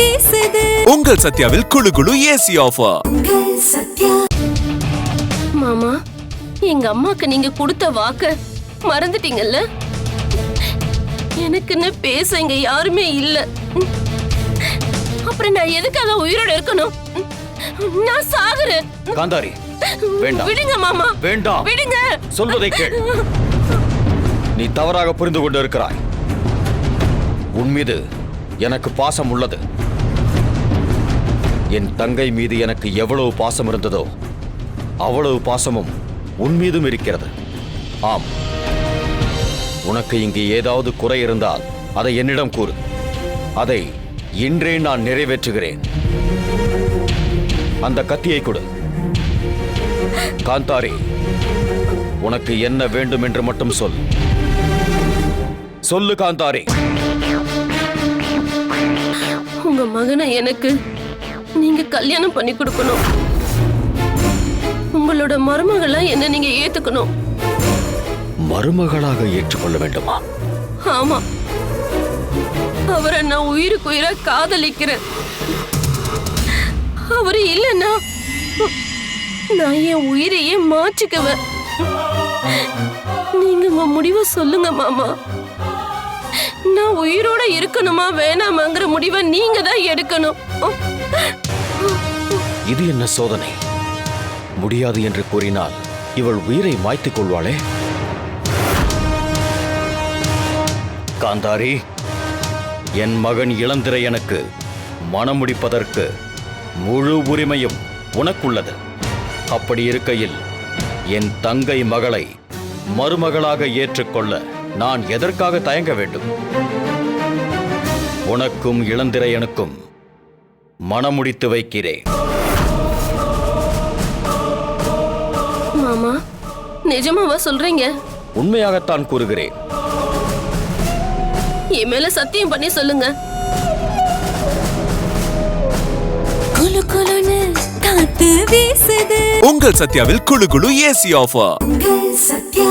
வீசுது. உங்கள் சத்யாவில் குளு குளு ஏசி ஆஃபர். மாமா, எங்க அம்மாக்கு நீங்க கொடுத்த வாக்க மறந்துட்டீங்கல்ல? எனக்குன்னு பேச இங்க யாருமே இல்ல. அப்புறம் நான் எதுக்காக உயிரோட இருக்கணும்? நான் சாகுறேன். காந்தாரி, வேண்டாம். விடுங்க மாமா, வேண்டாம். விடுங்க. சொல்வதை கேள். நீ தவறாக புரிந்து கொண்டு இருக்கிறாய். உன் மீது எனக்கு பாசம் உள்ளது. என் தங்கை மீது எனக்கு எவ்வளவு பாசம் இருந்ததோ அவ்வளவு பாசமும் உன் மீதும் இருக்கிறது. ஆம், உனக்கு இங்கு ஏதாவது குறை இருந்தால் அதை என்னிடம் கூறு. அதை இன்றே நான் நிறைவேற்றுகிறேன். அந்த கத்தியை கொடு. காந்தாரி, உனக்கு என்ன வேண்டும் என்று மட்டும் சொல். சொல்லு காந்தாரி. உங்க மகனை எனக்கு நீங்க கல்யாணம் பண்ணி கொடுக்கணும். உங்களோட மருமகளா என்ன நீங்க ஏத்துக்கணும். மருமகளாக ஏற்றுக்கொள்ள வேண்டுமா? ஆமா, அவரை நான் உயிருக்கு உயிரா காதலிக்கிறேன். அவரு இல்லைன்னா நான் என் உயிரையே மாற்றிக்குவேன். நீங்க உங்க முடிவை சொல்லுங்க மாமா. நான் உயிரோட இருக்கணுமா வேணாமாங்கிற முடிவை நீங்க தான் எடுக்கணும். இது என்ன சோதனை? முடியாது என்று கூறினால் இவள் உயிரை மாய்த்துக் கொள்வாளே. காந்தாரி, என் மகன் இளந்திரையனுக்கு மனம் முடிப்பதற்கு முழு உரிமையும் உனக்குள்ளது. அப்படி இருக்கையில் என் தங்கை மகளை மருமகளாக ஏற்றுக்கொள்ள நான் எதற்காக தயங்க வேண்டும்? உனக்கும் இளந்திரையனுக்கும் மனமுடித்து வைக்கிறேன். மாமா, நிஜமாவா சொல்றீங்க? உண்மையாகத்தான் கூறுகிறேன். என் மேல சத்தியம் பண்ணி சொல்லுங்க. குளு குளுன்னு காத்து வீசுது. உங்கள் சத்யாவில் குளு குளு ஏசி ஆஃபர். சத்யா.